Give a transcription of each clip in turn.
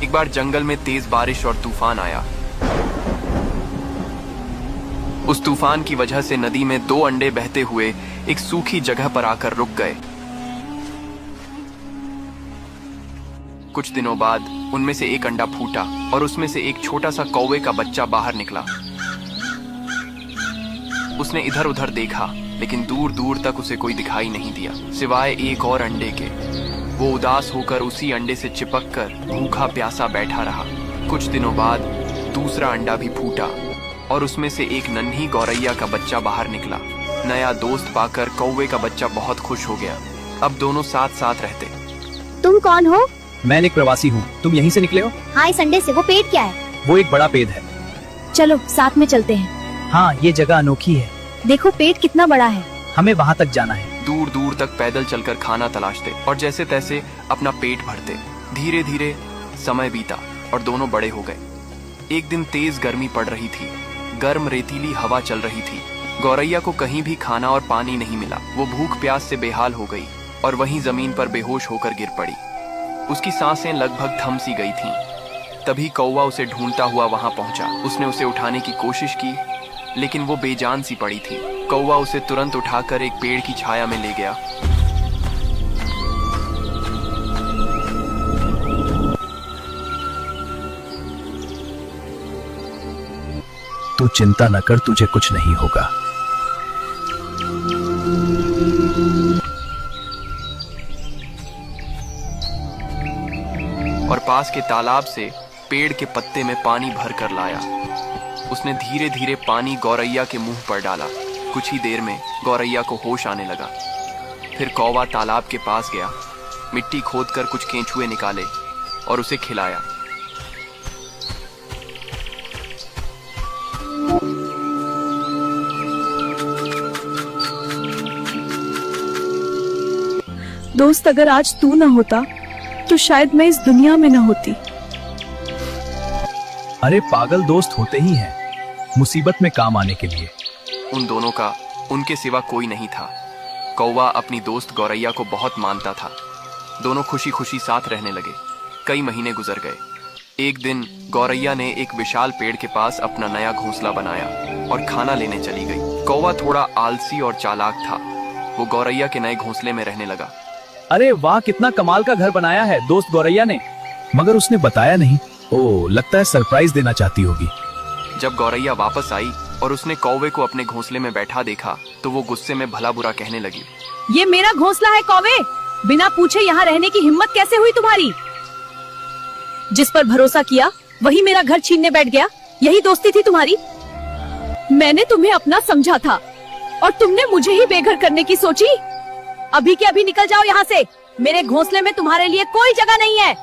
एक बार जंगल में तेज बारिश और तूफान आया। उस तूफान की वजह से नदी में 2 अंडे बहते हुए एक सूखी जगह पर आकर रुक गए। कुछ दिनों बाद उनमें से एक अंडा फूटा और उसमें से एक छोटा सा कौवे का बच्चा बाहर निकला। उसने इधर उधर देखा, लेकिन दूर दूर तक उसे कोई दिखाई नहीं दिया सिवाय एक और अंडे के। वो उदास होकर उसी अंडे से चिपक कर भूखा प्यासा बैठा रहा। कुछ दिनों बाद दूसरा अंडा भी फूटा और उसमें से एक नन्ही गौरैया का बच्चा बाहर निकला। नया दोस्त पाकर कौवे का बच्चा बहुत खुश हो गया। अब दोनों साथ साथ रहते। तुम कौन हो? मैं एक प्रवासी हूँ। तुम यहीं से निकले हो? हाँ, इस अंडे से। वो पेड़ क्या है? वो एक बड़ा पेड़ है। चलो साथ में चलते हैं। हाँ, ये जगह अनोखी है। देखो पेड़ कितना बड़ा है। हमें वहाँ तक जाना है। दूर दूर तक पैदल चलकर खाना तलाशते और जैसे तैसे अपना पेट भरते। धीरे धीरे समय बीता और दोनों बड़े हो गए। एक दिन तेज गर्मी पड़ रही थी। गर्म रेतीली हवा चल रही थी। गौरैया को कहीं भी खाना और पानी नहीं मिला। वो भूख प्यास से बेहाल हो गई और वहीं जमीन पर बेहोश होकर गिर पड़ी। उसकी सांसें लगभग थम सी गई थीं। तभी कौवा उसे ढूंढता हुआ वहां पहुंचा। उसने उसे उठाने की कोशिश की, लेकिन वो बेजान सी पड़ी थी। कौवा उसे तुरंत उठाकर एक पेड़ की छाया में ले गया। तू चिंता न कर, तुझे कुछ नहीं होगा। और पास के तालाब से पेड़ के पत्ते में पानी भर कर लाया। उसने धीरे धीरे पानी गौरैया के मुंह पर डाला। कुछ ही देर में गौरैया को होश आने लगा। फिर कौवा तालाब के पास गया, मिट्टी खोदकर कुछ केंचुए निकाले और उसे खिलाया। दोस्त, अगर आज तू न होता तो शायद मैं इस दुनिया में न होती। अरे पागल, दोस्त होते ही हैं मुसीबत में काम आने के लिए। उन दोनों का उनके सिवा कोई नहीं था। कौवा अपनी दोस्त गौरैया को बहुत मानता था। दोनों खुशी खुशी साथ रहने लगे। कई महीने गुजर गए। एक दिन गौरैया ने एक विशाल पेड़ के पास अपना नया घोंसला बनाया और खाना लेने चली गई। कौवा थोड़ा आलसी और चालाक था। वो गौरैया के नए घोंसले में रहने लगा। अरे वाह, कितना कमाल का घर बनाया है दोस्त गौरैया ने। मगर उसने बताया नहीं। ओह, लगता है सरप्राइज देना चाहती होगी। जब गौरैया वापस आई और उसने कौवे को अपने घोंसले में बैठा देखा तो वो गुस्से में भला बुरा कहने लगी। ये मेरा घोंसला है कौवे, बिना पूछे यहाँ रहने की हिम्मत कैसे हुई तुम्हारी? जिस पर भरोसा किया वही मेरा घर छीनने बैठ गया। यही दोस्ती थी तुम्हारी? मैंने तुम्हें अपना समझा था और तुमने मुझे ही बेघर करने की सोची। अभी के अभी निकल जाओ यहाँ से। मेरे घोंसले में तुम्हारे लिए कोई जगह नहीं है।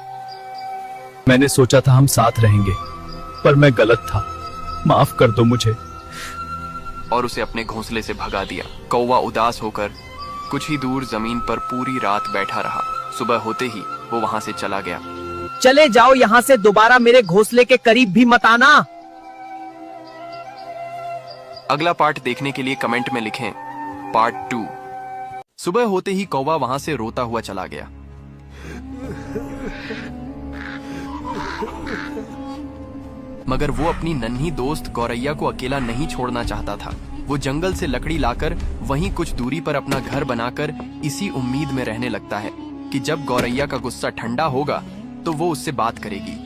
मैंने सोचा था हम साथ रहेंगे, पर मैं गलत था। माफ कर दो मुझे। और उसे अपने घोंसले से भगा दिया। कौवा उदास होकर कुछ ही दूर जमीन पर पूरी रात बैठा रहा। सुबह होते ही वो वहां से चला गया। चले जाओ यहाँ से, दोबारा मेरे घोंसले के करीब भी मत आना। अगला पार्ट देखने के लिए कमेंट में लिखें पार्ट 2। सुबह होते ही कौवा वहां से रोता हुआ चला गया। मगर वो अपनी नन्ही दोस्त गौरैया को अकेला नहीं छोड़ना चाहता था। वो जंगल से लकड़ी लाकर वहीं कुछ दूरी पर अपना घर बनाकर इसी उम्मीद में रहने लगता है कि जब गौरैया का गुस्सा ठंडा होगा तो वो उससे बात करेगी।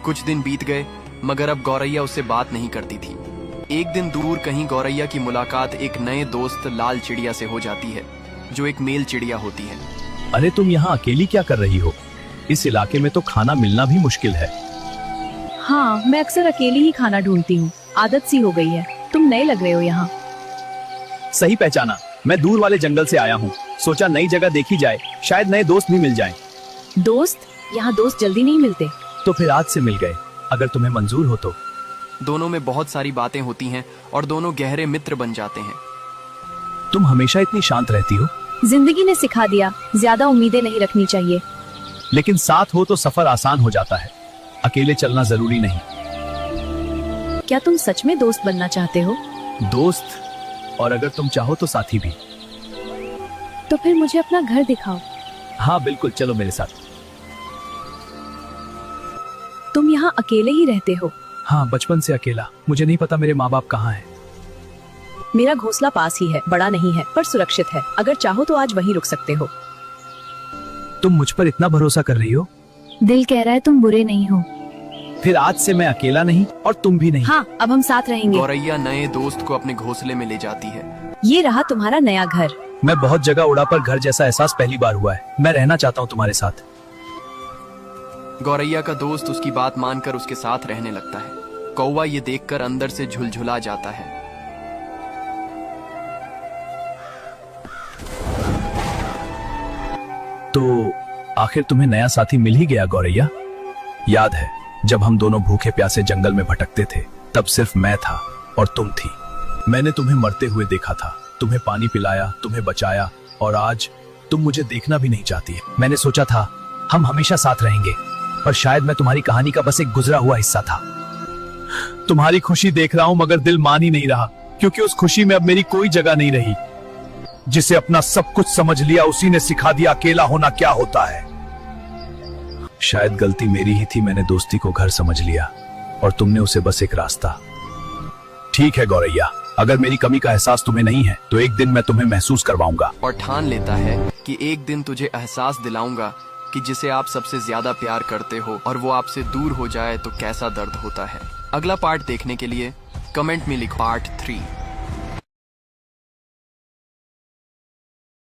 कुछ दिन बीत गए, मगर अब गौरैया उससे बात नहीं करती थी। एक दिन दूर कहीं गौरैया की मुलाकात एक नए दोस्त लाल चिड़िया से हो जाती है, जो एक मेल चिड़िया होती है। अरे तुम यहाँ अकेली क्या कर रही हो? इस इलाके में तो खाना मिलना भी मुश्किल है। हाँ, मैं अक्सर अकेली ही खाना ढूंढती हूँ। आदत सी हो गई है। तुम नए लग रहे हो यहाँ। सही पहचाना, मैं दूर वाले जंगल से आया हूँ। सोचा नई जगह देखी जाए, शायद नए दोस्त भी मिल जाएं। दोस्त? यहाँ दोस्त जल्दी नहीं मिलते। तो फिर आज से मिल गए, अगर तुम्हें मंजूर हो तो। दोनों में बहुत सारी बातें होती हैं और दोनों गहरे मित्र बन जाते हैं। तुम हमेशा इतनी शांत रहती हो। जिंदगी ने सिखा दिया, ज्यादा उम्मीदें नहीं रखनी चाहिए। लेकिन साथ हो तो सफर आसान हो जाता है। अकेले चलना जरूरी नहीं। क्या तुम सच में दोस्त बनना चाहते हो? दोस्त? और अगर तुम चाहो तो साथी भी। तो फिर मुझे अपना घर दिखाओ। हाँ बिल्कुल, चलो मेरे साथ। तुम यहाँ अकेले ही रहते हो? हाँ, बचपन से अकेला। मुझे नहीं पता मेरे माँ बाप कहाँ हैं। मेरा घोंसला पास ही है, बड़ा नहीं है पर सुरक्षित है। अगर चाहो तो आज वहीं रुक सकते हो। तुम मुझ पर इतना भरोसा कर रही हो? दिल कह रहा है तुम बुरे नहीं हो। फिर आज से मैं अकेला नहीं और तुम भी नहीं। हाँ, अब हम साथ रहेंगे। गौरैया नए दोस्त को अपने घोंसले में ले जाती है। ये रहा तुम्हारा नया घर। मैं बहुत जगह उड़ा पर घर जैसा एहसास पहली बार हुआ है। मैं रहना चाहता हूँ तुम्हारे साथ। गौरैया का दोस्त उसकी बात मानकर उसके साथ रहने लगता है। कौवा ये देखकर अंदर से झुलझुला जाता है। तो आखिर तुम्हें नया साथी मिल ही गया गौरैया। याद है जब हम दोनों भूखे प्यासे जंगल में भटकते थे, तब सिर्फ मैं था और तुम थी। मैंने तुम्हें मरते हुए देखा था, तुम्हें पानी पिलाया, तुम्हें बचाया, और आज तुम मुझे देखना भी नहीं चाहती है। मैंने सोचा था हम हमेशा साथ रहेंगे, पर शायद मैं तुम्हारी कहानी का बस एक गुजरा हुआ हिस्सा था। तुम्हारी खुशी देख रहा हूं मगर दिल मान ही नहीं रहा, क्योंकि उस खुशी में अब मेरी कोई जगह नहीं रही। जिसे अपना सब कुछ समझ लिया उसी ने सिखा दिया अकेला होना क्या होता है। शायद गलती मेरी ही थी, मैंने दोस्ती को घर समझ लिया और तुमने उसे बस एक रास्ता। ठीक है गौरैया, अगर मेरी कमी का एहसास तुम्हें नहीं है तो एक दिन मैं तुम्हें महसूस करवाऊंगा। और ठान लेता है कि एक दिन तुझे एहसास दिलाऊंगा कि जिसे आप सबसे ज्यादा प्यार करते हो और वो आपसे दूर हो जाए तो कैसा दर्द होता है। अगला पार्ट देखने के लिए कमेंट में लिखो पार्ट 3।